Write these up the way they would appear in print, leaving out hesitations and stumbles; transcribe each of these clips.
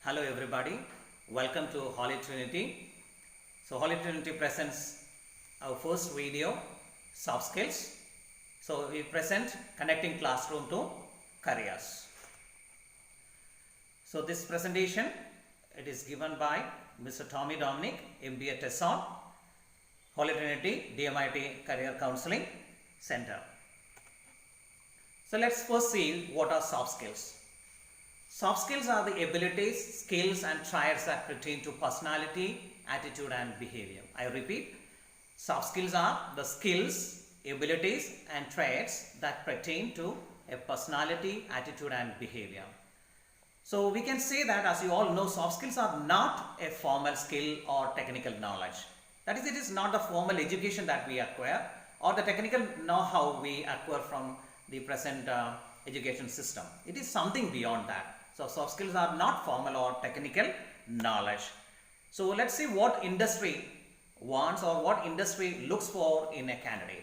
Hello everybody, welcome to Holy Trinity. So Holy Trinity presents our first video, Soft Skills. So we present connecting classroom to careers. So this presentation, it is given by Mr. Tommy Dominic, MBA Tesson, Holy Trinity DMIT Career Counseling Center. So let's first see what are soft skills. Soft skills are the abilities, skills and traits that pertain to personality, attitude and behavior. I repeat, soft skills are the skills, abilities and traits that pertain to a personality, attitude and behavior. So we can say that, as you all know, soft skills are not a formal skill or technical knowledge. That is, it is not the formal education that we acquire or the technical know-how we acquire from the present education system. It is something beyond that. So soft skills are not formal or technical knowledge. So let's see what industry wants or what industry looks for in a candidate.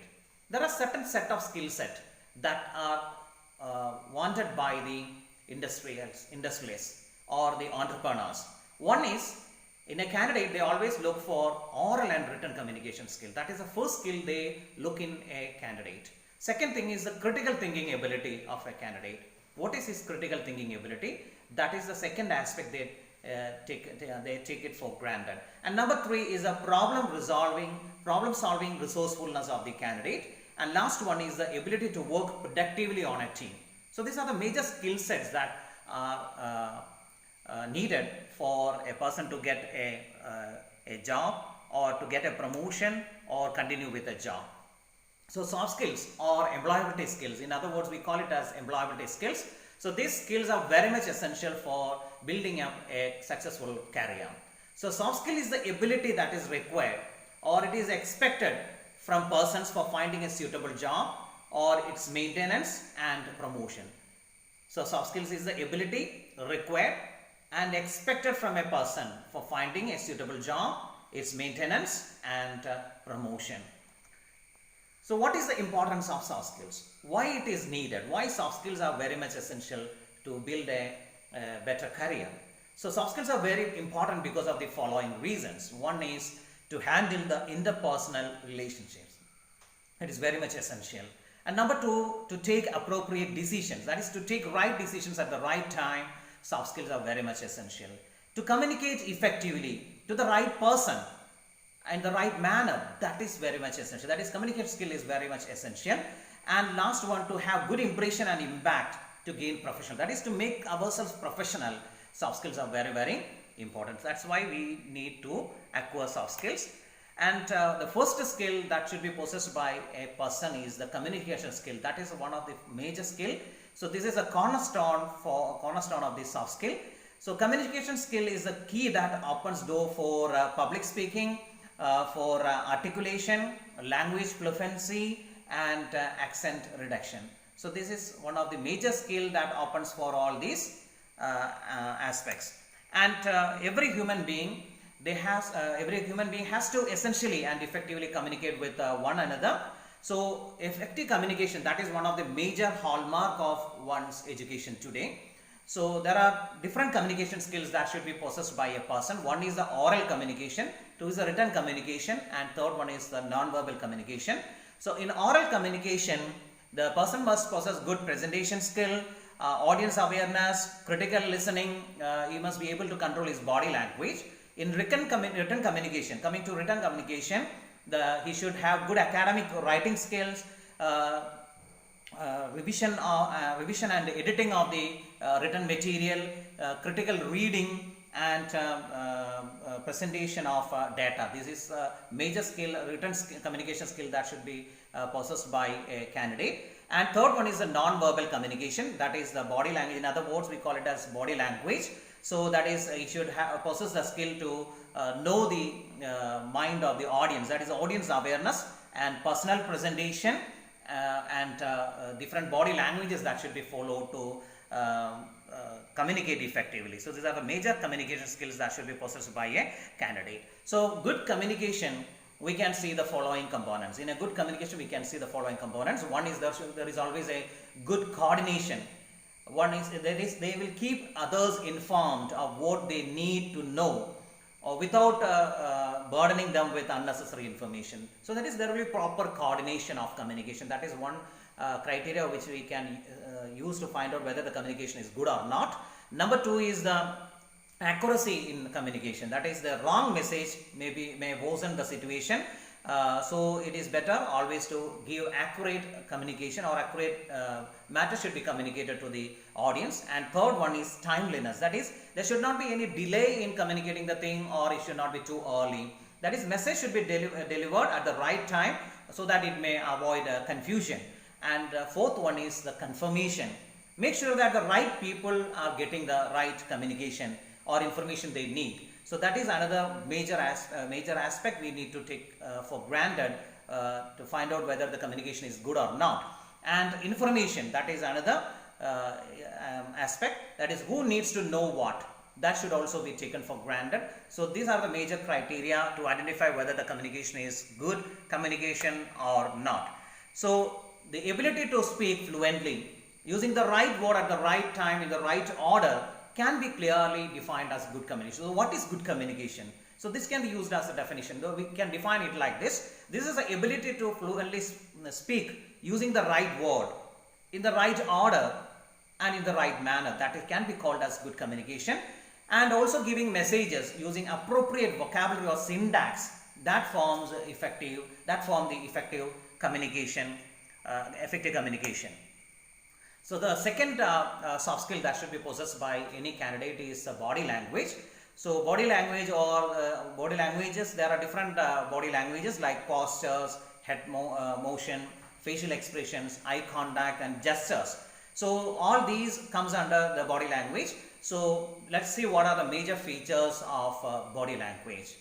There are certain set of skill set that are wanted by the industrialists or the entrepreneurs. One is, in a candidate, they always look for oral and written communication skill. That is the first skill they look in a candidate. Second thing is the critical thinking ability of a candidate. What is his critical thinking ability? That is the second aspect they take it for granted. And number three is a problem solving resourcefulness of the candidate. And last one is the ability to work productively on a team. So these are the major skill sets that are needed for a person to get a job or to get a promotion or continue with a job. So soft skills or employability skills, in other words we call it as employability skills. So these skills are very much essential for building up a successful career. So soft skill is the ability that is required or it is expected from persons for finding a suitable job or its maintenance and promotion. So soft skills is the ability required and expected from a person for finding a suitable job, its maintenance and promotion. So what is the importance of soft skills? Why it is needed? Why soft skills are very much essential to build a better career? So soft skills are very important because of the following reasons. One is to handle the interpersonal relationships. It is very much essential. And number two, to take appropriate decisions. That is, to take right decisions at the right time. Soft skills are very much essential. To communicate effectively to the right person in the right manner, that is very much essential. That is, communication skill is very much essential. And last one, to have good impression and impact to gain professional. That is, to make ourselves professional. Soft skills are very, very important. That's why we need to acquire soft skills. And the first skill that should be possessed by a person is the communication skill. That is one of the major skill. So this is a cornerstone of this soft skill. So communication skill is the key that opens door for public speaking, for articulation, language fluency and accent reduction. So this is one of the major skill that opens for all these aspects. And every human being has to essentially and effectively communicate with one another. So effective communication, that is one of the major hallmark of one's education today. So there are different communication skills that should be possessed by a person. One is the oral communication, two is the written communication, and third one is the non-verbal communication. So in oral communication, the person must possess good presentation skill, audience awareness, critical listening. He must be able to control his body language. In written communication, coming to written communication, he should have good academic writing skills, revision and editing of the written material, critical reading and presentation of data. This is a major skill, written communication skill that should be possessed by a candidate. And third one is the non-verbal communication, that is the body language. In other words, we call it as body language. So that is, he should possess the skill to know the mind of the audience, that is audience awareness and personal presentation and different body languages that should be followed to communicate effectively. So these are the major communication skills that should be possessed by a candidate. So good communication, we can see the following components. In a good communication, we can see the following components. One is there is always a good coordination One is they will keep others informed of what they need to know, or without burdening them with unnecessary information. So that is, there will be proper coordination of communication. That is one criteria which we can use to find out whether the communication is good or not. Number two is the accuracy in communication. That is, the wrong message may worsen the situation. So it is better always to give accurate communication, or accurate matter should be communicated to the audience. And third one is timeliness. That is, there should not be any delay in communicating the thing, or it should not be too early. That is, message should be delivered at the right time so that it may avoid confusion. And fourth one is the confirmation. Make sure that the right people are getting the right communication or information they need. So that is another major aspect we need to take for granted to find out whether the communication is good or not. And information, that is another aspect, that is, who needs to know what. That should also be taken for granted. So these are the major criteria to identify whether the communication is good communication or not. So the ability to speak fluently, using the right word at the right time in the right order, can be clearly defined as good communication. So what is good communication? So this can be used as a definition. Though we can define it like this. This is the ability to fluently speak using the right word, in the right order, and in the right manner. That can be called as good communication. And also giving messages using appropriate vocabulary or syntax that form the effective communication, effective communication. So the second soft skill that should be possessed by any candidate is body language. So body language, or body languages, there are different body languages like postures, head motion, facial expressions, eye contact, and gestures. So all these comes under the body language. So let's see what are the major features of body language.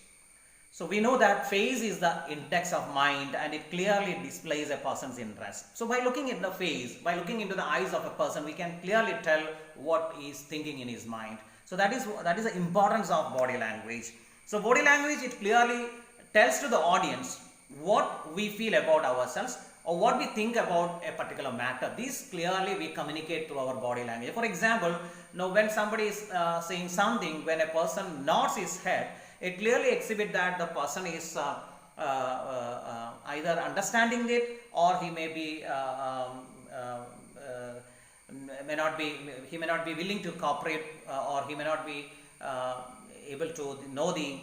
So we know that face is the index of mind, and it clearly displays a person's interest. So by looking at the face, by looking into the eyes of a person, we can clearly tell what he is thinking in his mind. So that is the importance of body language. So body language, it clearly tells to the audience what we feel about ourselves, or what we think about a particular matter. This clearly we communicate through our body language. For example, now when somebody is saying something, when a person nods his head, it clearly exhibits that the person is either understanding it, or he may be may not be willing to cooperate, or he may not be able to know the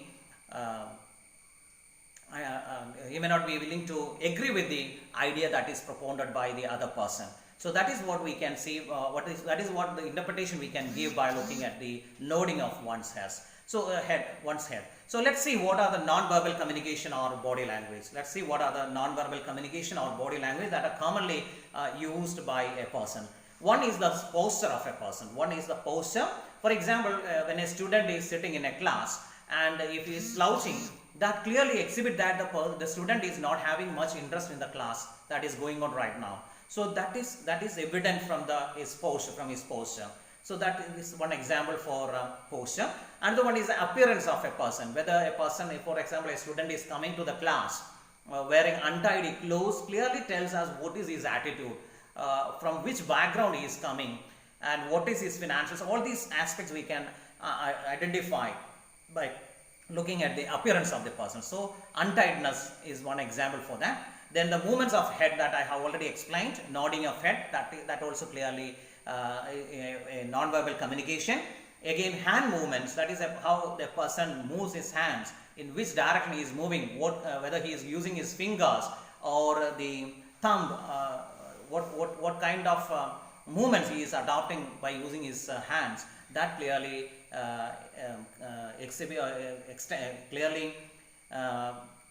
he may not be willing to agree with the idea that is propounded by the other person. So that is what we can see, that is what the interpretation we can give by looking at the nodding of one's head. So one's head. So let's see what are the non-verbal communication or body language. Let's see what are the non-verbal communication or body language that are commonly used by a person. One is the posture of a person. One is the posture. For example, when a student is sitting in a class, and if he is slouching, that clearly exhibit that the student is not having much interest in the class that is going on right now. So that is evident from his posture. So that is one example for posture. Another one is the appearance of a person. Whether a person, for example, a student is coming to the class wearing untidy clothes, clearly tells us what is his attitude, from which background he is coming, and what is his financials. All these aspects we can identify by looking at the appearance of the person. So untidiness is one example for that. Then the movements of head that I have already explained, nodding of head, that also clearly a non-verbal communication. Again, hand movements, that is how the person moves his hands, in which direction he is moving, whether he is using his fingers or the thumb, what kind of movements he is adopting by using his hands. That clearly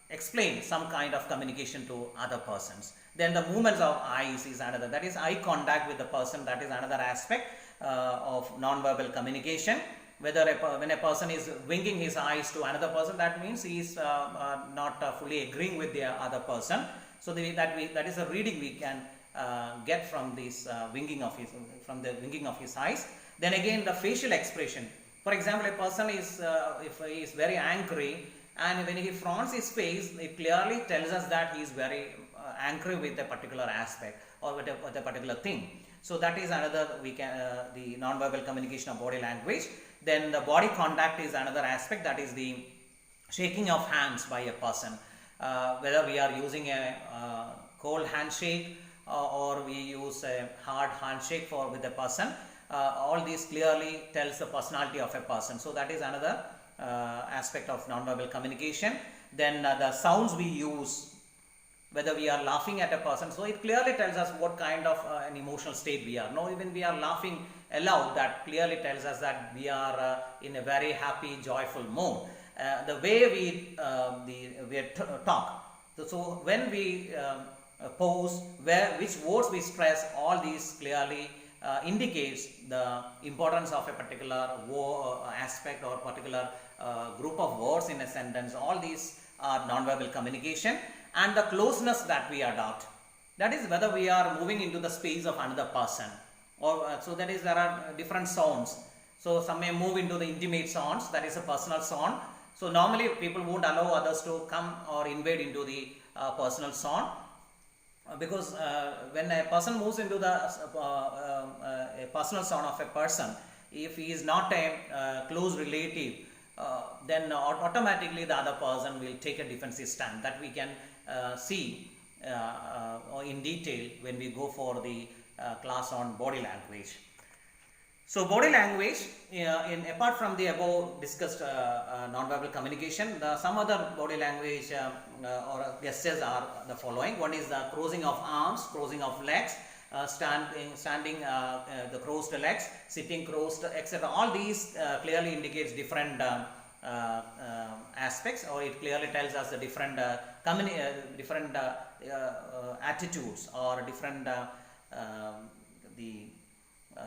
explain some kind of communication to other persons. Then the movements of eyes is another, that is eye contact with the person. That is another aspect of non-verbal communication. Whether when a person is winking his eyes to another person, that means he is not fully agreeing with the other person. So that is a reading we can get from this winking of his eyes. Then again, the facial expression. For example, a person is if he is very angry, and when he frowns his face, it clearly tells us that he is very angry with a particular aspect or with a particular thing. So that is another the non-verbal communication of body language. Then the body contact is another aspect, that is the shaking of hands by a person. Whether we are using a cold handshake or we use a hard handshake with a person, all these clearly tells the personality of a person. So that is another aspect of non-verbal communication. Then the sounds we use, whether we are laughing at a person, so it clearly tells us what kind of an emotional state we are. Now even we are laughing aloud, that clearly tells us that we are in a very happy, joyful mood. The way we talk, so when we pose, which words we stress, all these clearly indicates the importance of a particular aspect or particular group of words in a sentence. All these are non-verbal communication. And the closeness that we adopt, that is whether we are moving into the space of another person, or so that is there are different zones. So some may move into the intimate zones, that is a personal zone. So normally people won't allow others to come or invade into the personal zone, because when a person moves into the a personal zone of a person, if he is not a close relative, then automatically the other person will take a defensive stand. That we can see in detail when we go for the class on body language. So body language, apart from the above discussed non-verbal communication, some other body language or gestures are the following. One is the crossing of arms, crossing of legs, standing the crossed legs, sitting crossed, etc. All these clearly indicates different aspects, or it clearly tells us the different attitudes or different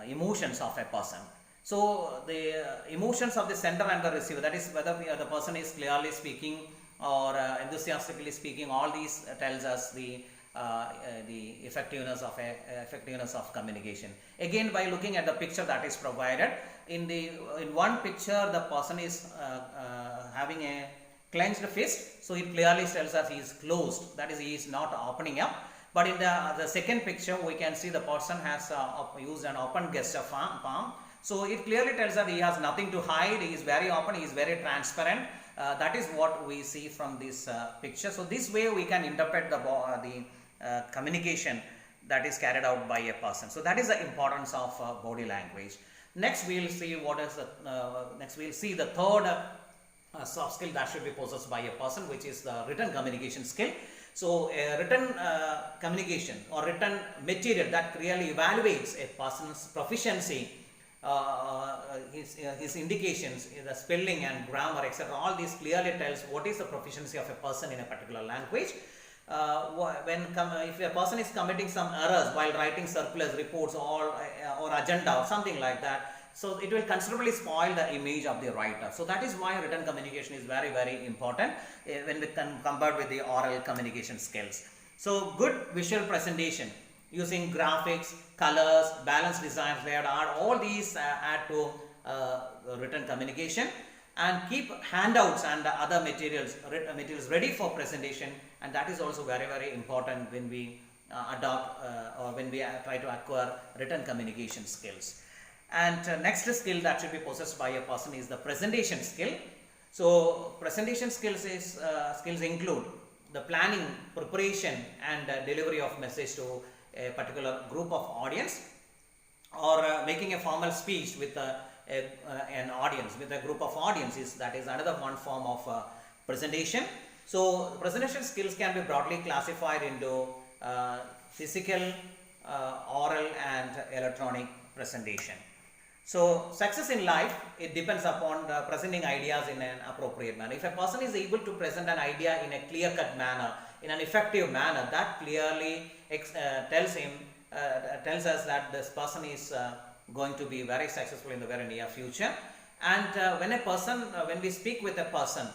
emotions of a person. So the emotions of the sender and the receiver, that is whether the person is clearly speaking or enthusiastically speaking, all these tells us the effectiveness of communication. Again, by looking at the picture that is provided, in one picture the person is having a clenched fist, so it clearly tells us he is closed, that is he is not opening up. But in the second picture we can see the person has used an open gesture palm, so it clearly tells that he has nothing to hide, he is very open, he is very transparent. That is what we see from this picture. So this way we can interpret the communication that is carried out by a person. So that is the importance of body language. Next we will see the third soft skill that should be possessed by a person, which is the written communication skill. So written communication or written material that really evaluates a person's proficiency, his indications, the spelling and grammar, etc. All these clearly tells what is the proficiency of a person in a particular language. If a person is committing some errors while writing circulars, reports, or agenda or something like that, so it will considerably spoil the image of the writer. So that is why written communication is very, very important when we compared with the oral communication skills. So good visual presentation using graphics, colors, balanced designs, layout art, all these add to written communication. And keep handouts and other materials ready for presentation, and that is also very, very important when we adopt or when we try to acquire written communication skills. And next skill that should be possessed by a person is the presentation skill. So presentation skills include the planning, preparation and delivery of message to a particular group of audience, or making a formal speech with an audience, with a group of audiences. That is another one form of presentation. So presentation skills can be broadly classified into physical, oral and electronic presentation. So success in life, it depends upon presenting ideas in an appropriate manner. If a person is able to present an idea in a clear-cut manner, in an effective manner, that clearly tells us that this person is going to be very successful in the very near future. And when we speak with a person,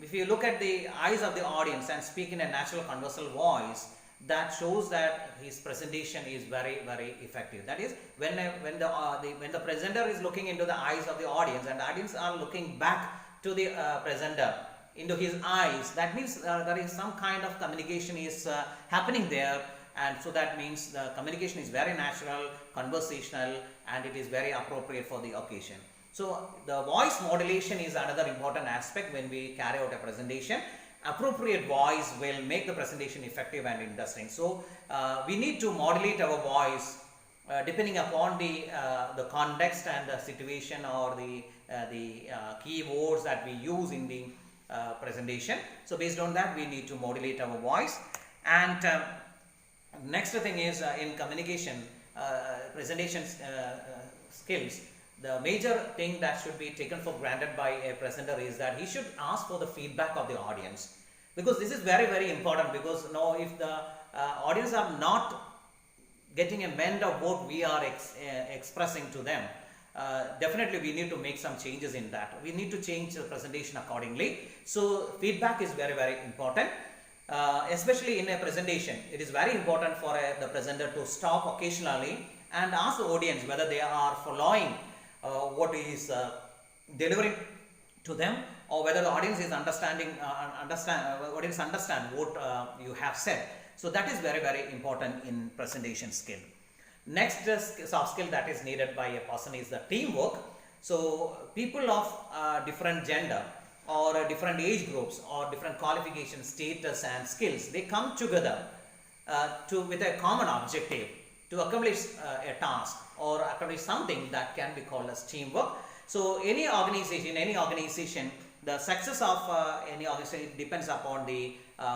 if you look at the eyes of the audience and speak in a natural conversational voice, that shows that his presentation is very, very effective. That is, when the presenter is looking into the eyes of the audience and the audience are looking back to the presenter into his eyes, that means there is some kind of communication is happening there, and so that means the communication is very natural, conversational, and it is very appropriate for the occasion. So the voice modulation is another important aspect when we carry out a presentation. Appropriate voice will make the presentation effective and interesting. So we need to modulate our voice depending upon the context and the situation, or the keywords that we use in the presentation. So based on that, we need to modulate our voice. And next thing is in communication presentation skills, the major thing that should be taken for granted by a presenter is that he should ask for the feedback of the audience, because this is very, very important. Because if the audience are not getting a bend of what we are expressing to them, definitely we need to make some changes in that. We need to change the presentation accordingly. So feedback is very, very important, especially in a presentation. It is very important for the presenter to stop occasionally and ask the audience whether they are following what is delivering to them, or whether the audience is understand what you have said. So that is very, very important in presentation skill. Next soft skill that is needed by a person is the teamwork. So people of different gender, or different age groups, or different qualification, status and skills, they come together with a common objective to accomplish a task or accomplish something that can be called as teamwork. So any organization, the success of any organization depends upon the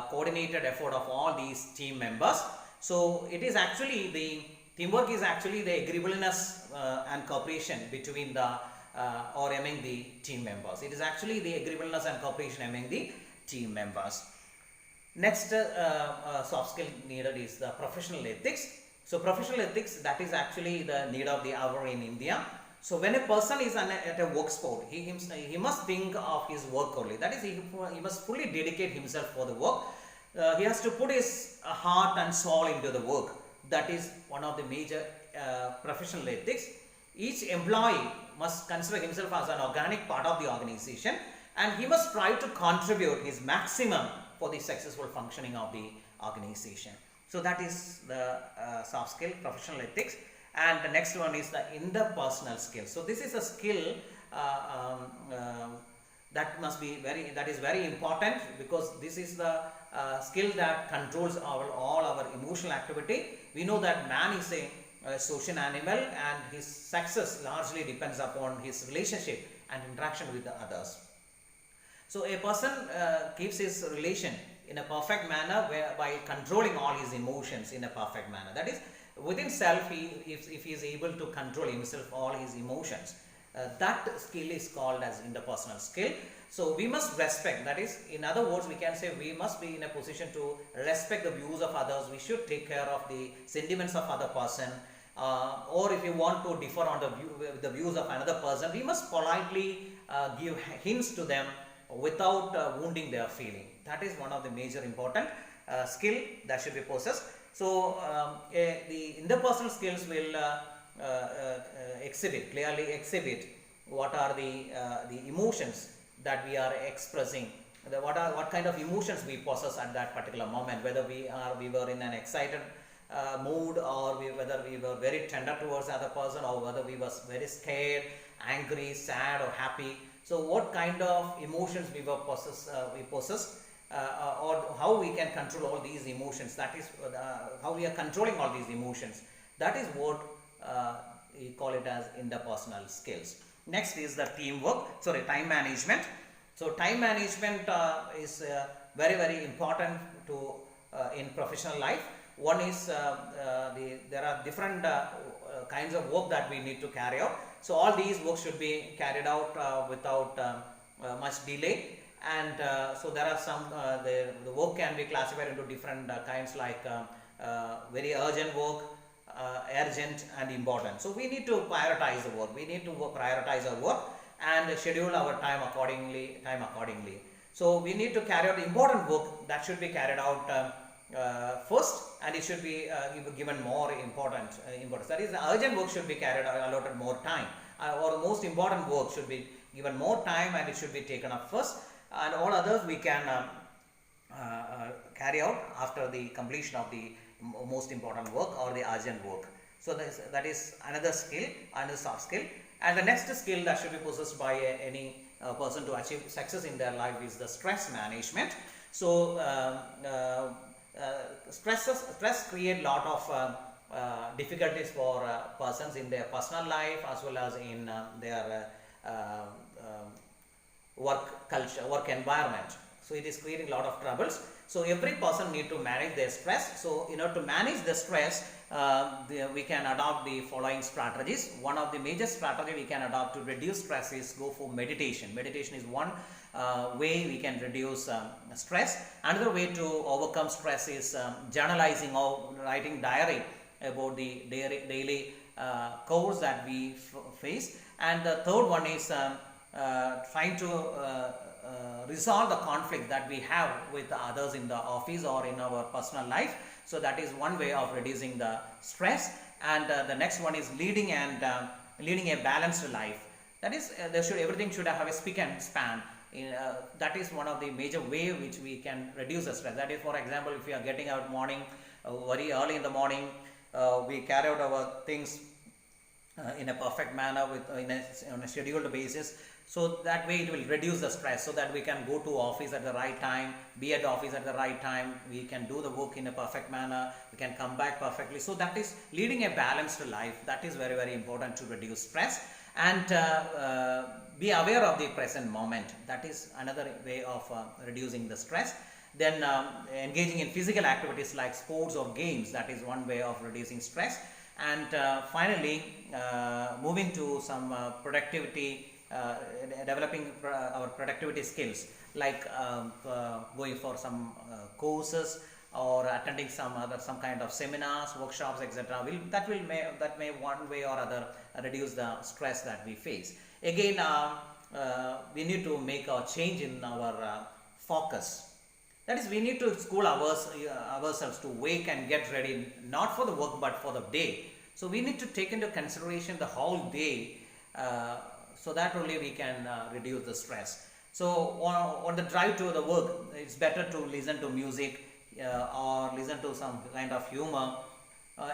coordinated effort of all these team members. So it is actually the teamwork is actually the agreeableness and cooperation between the or among the team members. It is actually the agreeableness and cooperation among the team members. Next soft skill needed is the professional ethics. So professional ethics, that is actually the need of the hour in India. So when a person is at a work spot, he must think of his work only. That is, he must fully dedicate himself for the work. He has to put his heart and soul into the work. That is one of the major professional ethics. Each employee must consider himself as an organic part of the organization, and he must try to contribute his maximum for the successful functioning of the organization. So that is the soft skill, professional ethics. And the next one is the interpersonal skill. So this is a skill that is very important, because this is the skill that controls all our emotional activity. We know that man is a social animal, and his success largely depends upon his relationship and interaction with the others. So a person keeps his relation in a perfect manner by controlling all his emotions in a perfect manner. That is, within self, if he is able to control himself, all his emotions, that skill is called as interpersonal skill. So we must respect, that is, in other words, we can say we must be in a position to respect the views of others. We should take care of the sentiments of other person, or if you want to differ on the views of another person, we must politely give hints to them without wounding their feeling. That is one of the major important skill that should be possessed. So the interpersonal skills will clearly exhibit what are the emotions that we are expressing, what kind of emotions we possess at that particular moment, whether we were in an excited mood, or whether we were very tender towards the other person, or whether we were very scared, angry, sad or happy. So what kind of emotions we possess, or how we can control all these emotions, that is how we are controlling all these emotions. That is what we call it as interpersonal skills. Next is the time management. So time management is very, very important in professional life. One is there are different kinds of work that we need to carry out. So all these works should be carried out without much delay. And so there are some the work can be classified into different kinds, like very urgent work, urgent and important. So we need to prioritize the work. We need to prioritize our work and schedule our time accordingly. So we need to carry out the important work that should be carried out first, and it should be given more importance. That is, the urgent work should be carried out, allotted more time, or most important work should be given more time, and it should be taken up first, and all others we can carry out after the completion of the most important work or the urgent work. So that is another skill, another soft skill. And the next skill that should be possessed by any person to achieve success in their life is the stress management. So stress create lot of difficulties for persons in their personal life as well as in their work culture, work environment. So it is creating a lot of troubles. So every person need to manage their stress. So in order to manage the stress, we can adopt the following strategies. One of the major strategy we can adopt to reduce stress is go for meditation. Meditation is one way we can reduce stress. Another way to overcome stress is journalizing or writing diary about the daily course that we face. And the third one is trying to resolve the conflict that we have with others in the office or in our personal life. So that is one way of reducing the stress. And the next one is leading a balanced life. That is, everything should have a spick and span. That is one of the major way which we can reduce the stress. That is, for example, if we are getting out morning very early in the morning, we carry out our things in a perfect manner on a scheduled basis. So that way it will reduce the stress, so that we can go to office at the right time, be at the office at the right time, we can do the work in a perfect manner, we can come back perfectly. So that is leading a balanced life. That is very, very important to reduce stress. And be aware of the present moment. That is another way of reducing the stress. Then engaging in physical activities like sports or games. That is one way of reducing stress. And finally, moving to some productivity, developing our productivity skills, like going for some courses or attending some kind of seminars, workshops, etc. That may one way or other reduce the stress that we face. Again, we need to make a change in our focus. That is, we need to school ourselves to wake and get ready, not for the work but for the day. So we need to take into consideration the whole day, so that only we can reduce the stress. So on the drive to the work, it's better to listen to music or listen to some kind of humor,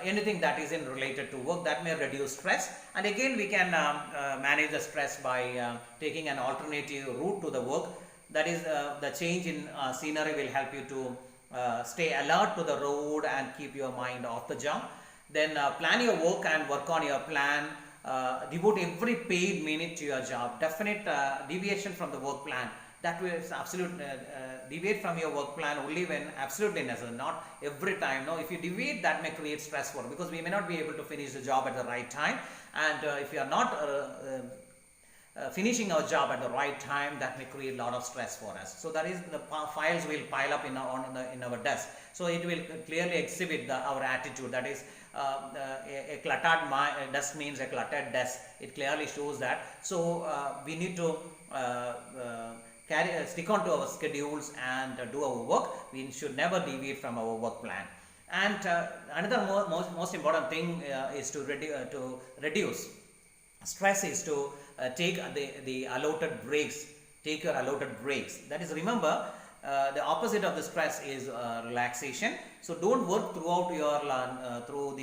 anything that is related to work, that may reduce stress. And again, we can manage the stress by taking an alternative route to the work. That is, the change in scenery will help you to stay alert to the road and keep your mind off the job. Then plan your work and work on your plan. Devote every paid minute to your job. Definite deviation from the work plan. That will absolute deviate from your work plan only when absolutely necessary, not every time. No, if you deviate, that may create stress for you, because we may not be able to finish the job at the right time. And if you are not finishing our job at the right time, that may create a lot of stress for us. So that is, the files will pile up in our desk. So it will clearly exhibit our attitude. That is, a cluttered desk means a cluttered desk. It clearly shows that. So we need to stick on to our schedules and do our work. We should never deviate from our work plan. And another most important thing is to reduce stress is to take the allotted breaks. Take your allotted breaks. That is, remember, the opposite of the stress is relaxation. So don't work throughout your through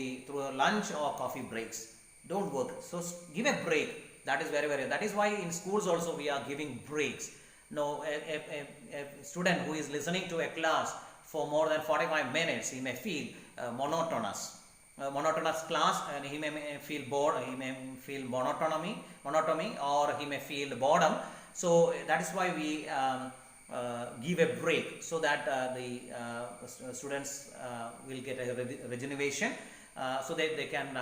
lunch or coffee breaks. Don't work. So give a break. That is very, very. That is why in schools also we are giving breaks. No, a student who is listening to a class for more than 45 minutes, he may feel monotonous class, and he may feel bored. He may feel monotony, or he may feel boredom. So that is why we give a break, so that the students will get a regeneration, so that they can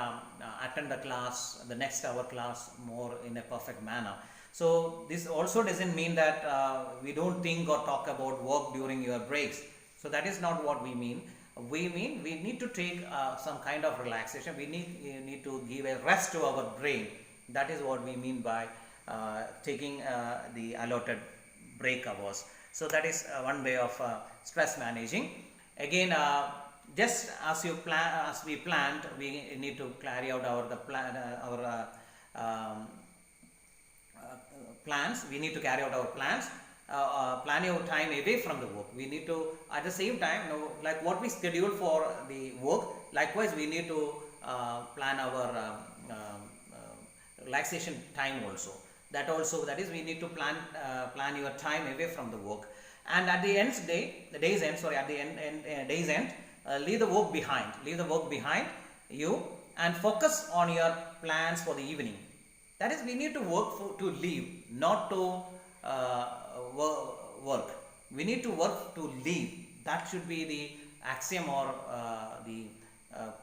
attend the next hour class more in a perfect manner. So this also doesn't mean that we don't think or talk about work during your breaks. So that is not what we mean. We mean we need to take some kind of relaxation. We need to give a rest to our brain. That is what we mean by taking the allotted break hours. So that is one way of stress managing. Again, just as we planned, we need to carry out our plans. We need to carry out our plans. plan your time away from the work. We need to, at the same time, like what we schedule for the work, likewise we need to plan our relaxation time also. That is we need to plan your time away from the work. And at the day's end, leave the work behind you and focus on your plans for the evening. That is, we need to work to live, not to work. We need to work to live. That should be the axiom or the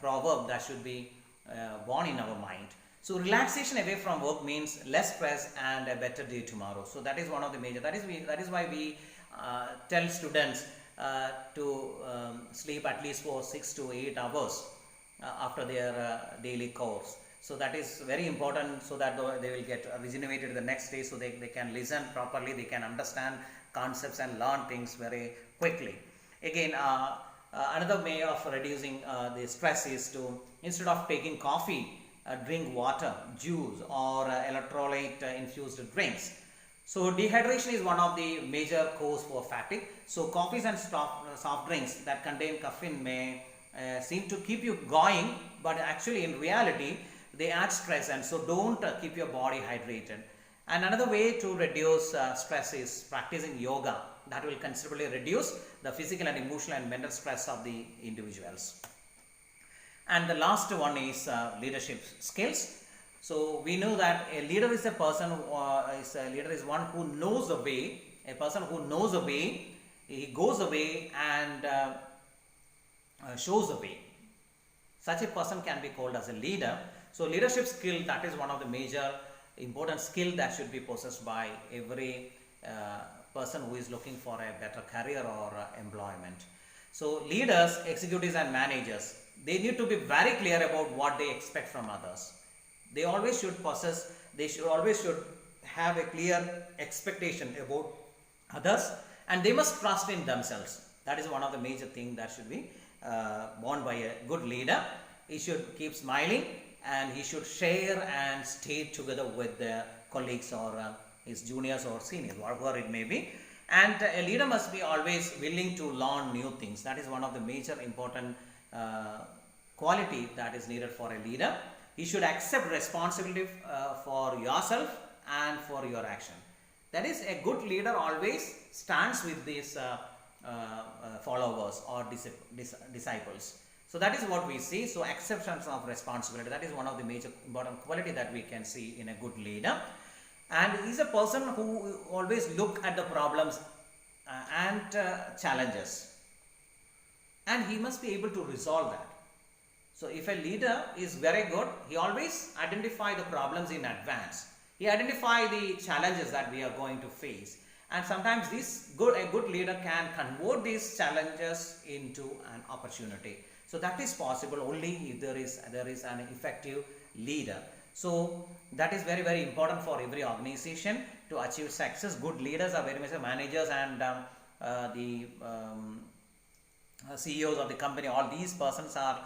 proverb that should be born in our mind. So relaxation away from work means less stress and a better day tomorrow. So that is one of the major. That is why we tell students to sleep at least for 6 to 8 hours after their daily course. So that is very important, so that they will get regenerated the next day, so they can listen properly, they can understand concepts and learn things very quickly. Again, another way of reducing the stress is to, instead of taking coffee, drink water, juice or electrolyte infused drinks. So dehydration is one of the major cause for fatigue. So coffees and soft drinks that contain caffeine may seem to keep you going, but actually in reality they add stress, and so don't keep your body hydrated. And another way to reduce stress is practicing yoga. That will considerably reduce the physical and emotional and mental stress of the individuals. And the last one is leadership skills. So we know that a leader is a person is one who knows the way. A person who knows the way, he goes the way and shows the way. Such a person can be called as a leader. So leadership skill, that is one of the major important skill that should be possessed by every person who is looking for a better career or employment. So leaders, executives and managers, they need to be very clear about what they expect from others. They always should have a clear expectation about others, and they must trust in themselves. That is one of the major things that should be borne by a good leader. He should keep smiling, and he should share and stay together with their colleagues or his juniors or seniors, whatever it may be. And a leader must be always willing to learn new things. That is one of the major important quality that is needed for a leader. You should accept responsibility for yourself and for your action. That is, a good leader always stands with these followers or disciples. So that is what we see. So acceptance of responsibility, that is one of the major important quality that we can see in a good leader. And he is a person who always look at the problems and challenges, and he must be able to resolve that. So if a leader is very good, he always identify the problems in advance. He identify the challenges that we are going to face, and sometimes a good leader can convert these challenges into an opportunity. So that is possible only if there is an effective leader. So that is very, very important for every organization to achieve success. Good leaders are very much managers and the CEOs of the company. All these persons are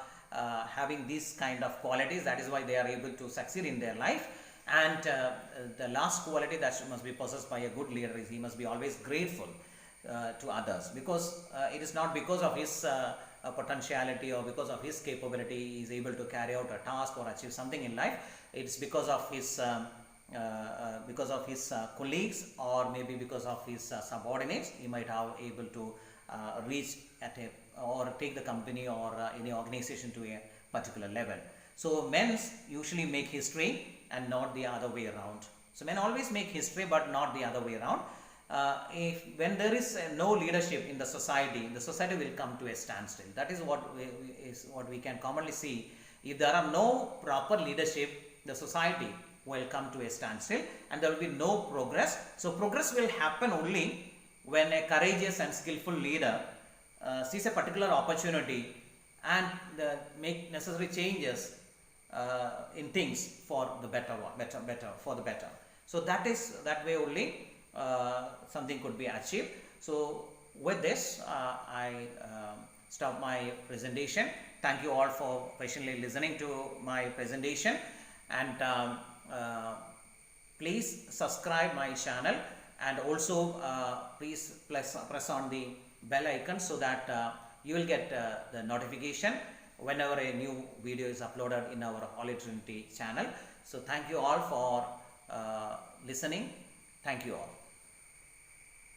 having these kind of qualities. That is why they are able to succeed in their life. And the last quality that must be possessed by a good leader is he must be always grateful to others, because it is not because of his potentiality or because of his capability he is able to carry out a task or achieve something in life. It's because of his colleagues, or maybe because of his subordinates. He might have able to reach at or take the company or any organization to a particular level. So men usually make history and not the other way around. So men always make history but not the other way around. When there is no leadership in the society will come to a standstill. That is what we can commonly see. If there are no proper leadership, the society will come to a standstill and there will be no progress. So progress will happen only when a courageous and skillful leader sees a particular opportunity and make necessary changes in things for the better. So that way only something could be achieved. So with this I stop my presentation. Thank you all for patiently listening to my presentation, and please subscribe my channel and also please press on the bell icon so that you will get the notification whenever a new video is uploaded in our Holy Trinity channel. So thank you all for listening. Thank you all.